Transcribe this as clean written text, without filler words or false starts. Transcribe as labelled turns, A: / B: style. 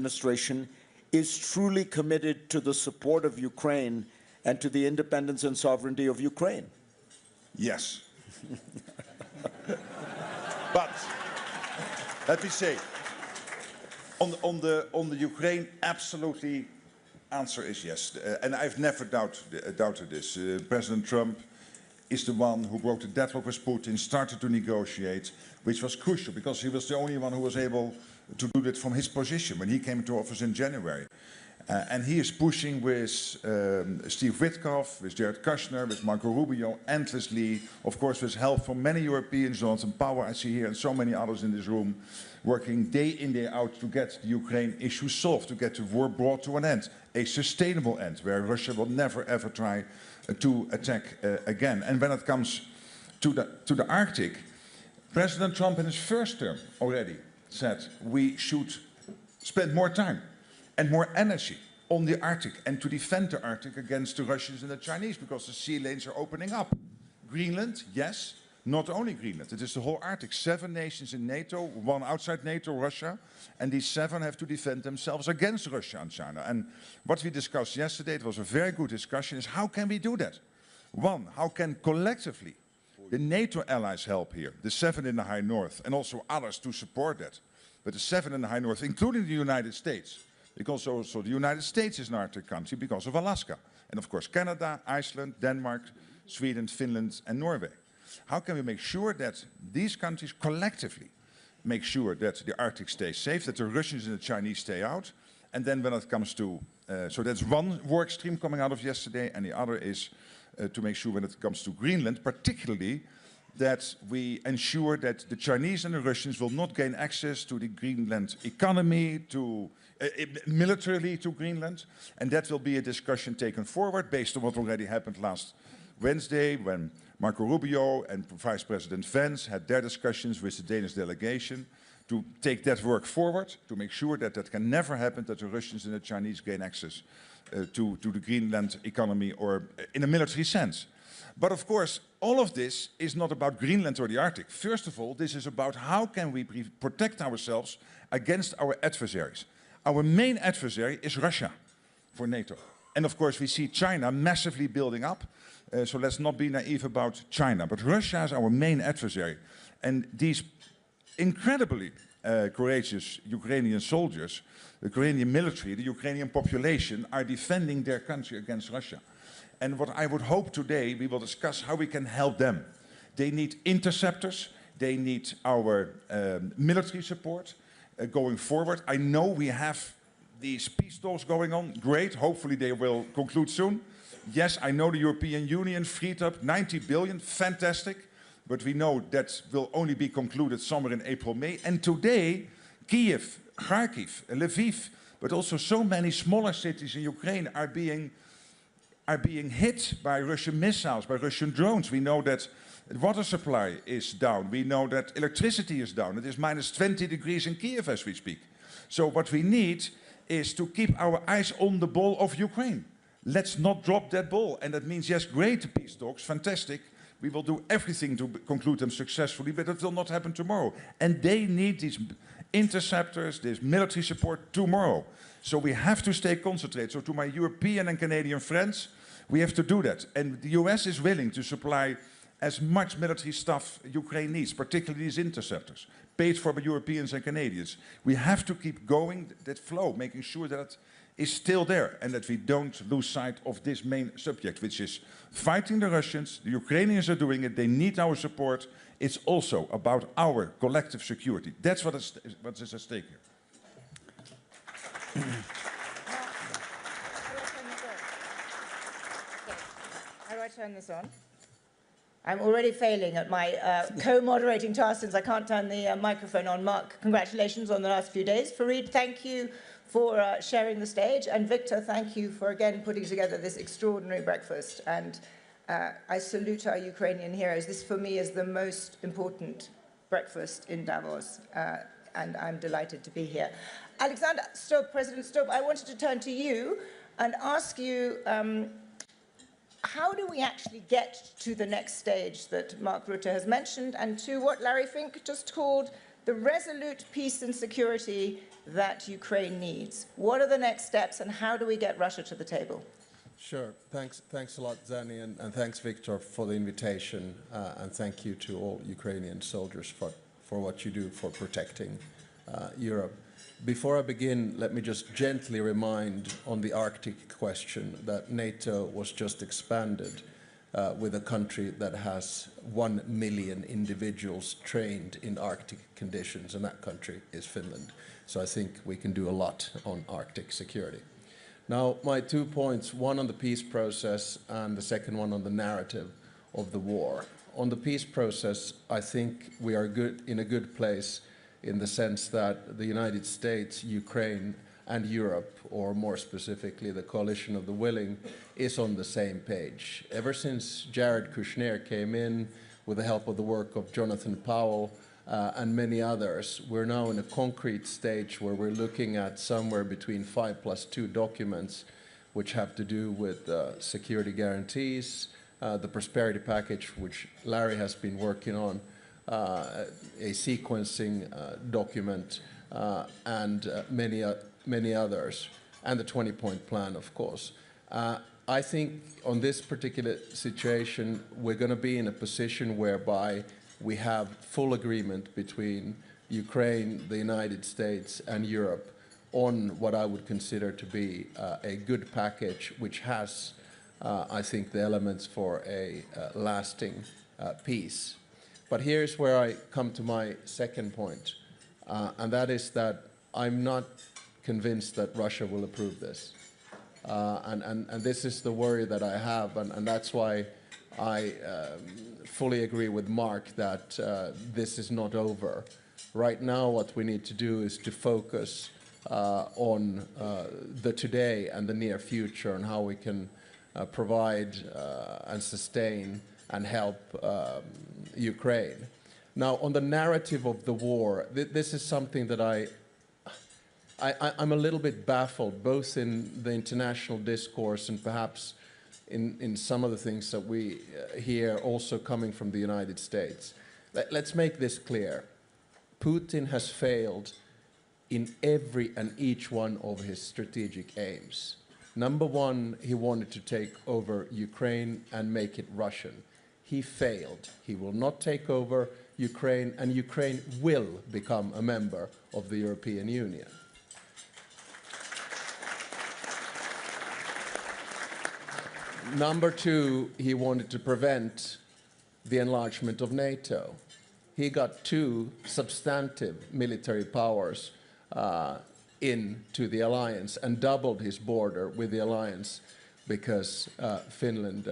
A: administration is truly committed to the support of Ukraine and to the independence and sovereignty of Ukraine?
B: Yes. But let me say, on the Ukraine, absolutely, answer is yes. And I've never doubted this. President Trump is the one who broke the deadlock with Putin, started to negotiate, which was crucial because he was the only one who was able to do that from his position when he came into office in January. And he is pushing with Steve Witkoff, with Jared Kushner, with Marco Rubio, endlessly, of course with help from many Europeans, Jonathan Power I see here, and so many others in this room, working day in, day out to get the Ukraine issue solved, to get the war brought to an end, a sustainable end, where Russia will never ever try to attack again. And when it comes to the Arctic, President Trump in his first term already said we should spend more time and more energy on the Arctic and to defend the Arctic against the Russians and the Chinese because the sea lanes are opening up. Greenland, yes, not only Greenland, it is the whole Arctic. 7 nations in NATO, 1 outside NATO, Russia, and these 7 have to defend themselves against Russia and China. And what we discussed yesterday, it was a very good discussion, is how can we do that? 1, how can collectively the NATO allies help here, the 7 in the High North, and also others to support that. But the 7 in the High North, including the United States, because also the United States is an Arctic country because of Alaska. And of course Canada, Iceland, Denmark, Sweden, Finland and Norway. How can we make sure that these countries collectively make sure that the Arctic stays safe, that the Russians and the Chinese stay out? And then when it comes to, so that's one work stream coming out of yesterday, and the other is to make sure when it comes to Greenland, particularly, that we ensure that the Chinese and the Russians will not gain access to the Greenland economy, to militarily to Greenland, and that will be a discussion taken forward based on what already happened last Wednesday when Marco Rubio and Vice President Vance had their discussions with the Danish delegation to take that work forward, to make sure that that can never happen, that the Russians and the Chinese gain access to the Greenland economy or in a military sense. But of course, all of this is not about Greenland or the Arctic. First of all, this is about how can we protect ourselves against our adversaries. Our main adversary is Russia for NATO. And of course, we see China massively building up. So let's not be naive about China. But Russia is our main adversary. And these incredibly courageous Ukrainian soldiers, the Ukrainian military, the Ukrainian population are defending their country against Russia. And what I would hope today, we will discuss how we can help them. They need interceptors, they need our military support going forward. I know we have these peace talks going on, great, hopefully they will conclude soon. Yes, I know the European Union freed up 90 billion, fantastic, but we know that will only be concluded somewhere in April, May. And today, Kiev, Kharkiv, Lviv, but also so many smaller cities in Ukraine are being hit by Russian missiles, by Russian drones. We know that the water supply is down. We know that electricity is down. It is minus 20 degrees in Kiev as we speak. So what we need is to keep our eyes on the ball of Ukraine. Let's not drop that ball. And that means, yes, great peace talks, fantastic. We will do everything to conclude them successfully, but it will not happen tomorrow. And they need these interceptors, this military support tomorrow. So we have to stay concentrated. So to my European and Canadian friends, we have to do that. And the US is willing to supply as much military stuff Ukraine needs, particularly these interceptors, paid for by Europeans and Canadians. We have to keep going that flow, making sure that it is still there and that we don't lose sight of this main subject, which is fighting the Russians. The Ukrainians are doing it. They need our support. It's also about our collective security. That's what is at stake here.
C: How do I turn this on? I'm already failing at my co-moderating task since I can't turn the microphone on. Mark, congratulations on the last few days. Fareed, thank you for sharing the stage. And Victor, thank you for again putting together this extraordinary breakfast. And I salute our Ukrainian heroes. This for me is the most important breakfast in Davos. And I'm delighted to be here. Alexander Stubb, President Stubb, I wanted to turn to you and ask you, how do we actually get to the next stage that Mark Rutte has mentioned and to what Larry Fink just called the resolute peace and security that Ukraine needs? What are the next steps, and how do we get Russia to the table?
D: Sure. Thanks a lot, Zani, and thanks, Victor, for the invitation, and thank you to all Ukrainian soldiers for what you do for protecting Europe. Before I begin, let me just gently remind on the Arctic question that NATO was just expanded with a country that has 1 million individuals trained in Arctic conditions, and that country is Finland. So I think we can do a lot on Arctic security. Now, my 2 points, one on the peace process and the second one on the narrative of the war. On the peace process, I think we are in a good place in the sense that the United States, Ukraine, and Europe, or more specifically the coalition of the willing, is on the same page. Ever since Jared Kushner came in with the help of the work of Jonathan Powell and many others, we're now in a concrete stage where we're looking at somewhere between 5+2 documents which have to do with security guarantees, the prosperity package which Larry has been working on, a sequencing document, and many others, and the 20-point plan, of course. I think on this particular situation, we're going to be in a position whereby we have full agreement between Ukraine, the United States, and Europe on what I would consider to be a good package, which has, I think, the elements for a lasting peace. But here's where I come to my second point, and that is that I'm not convinced that Russia will approve this. And this is the worry that I have, and that's why I fully agree with Mark that this is not over. Right now, what we need to do is to focus on the today and the near future and how we can provide and sustain and help Ukraine. Now, on the narrative of the war, this is something that I'm a little bit baffled, both in the international discourse and perhaps in some of the things that we hear also coming from the United States. Let's make this clear. Putin has failed in every and each one of his strategic aims. Number one, he wanted to take over Ukraine and make it Russian. He failed. He will not take over Ukraine, and Ukraine will become a member of the European Union. Number two, he wanted to prevent the enlargement of NATO. He got 2 substantive military powers into the alliance and doubled his border with the alliance because Finland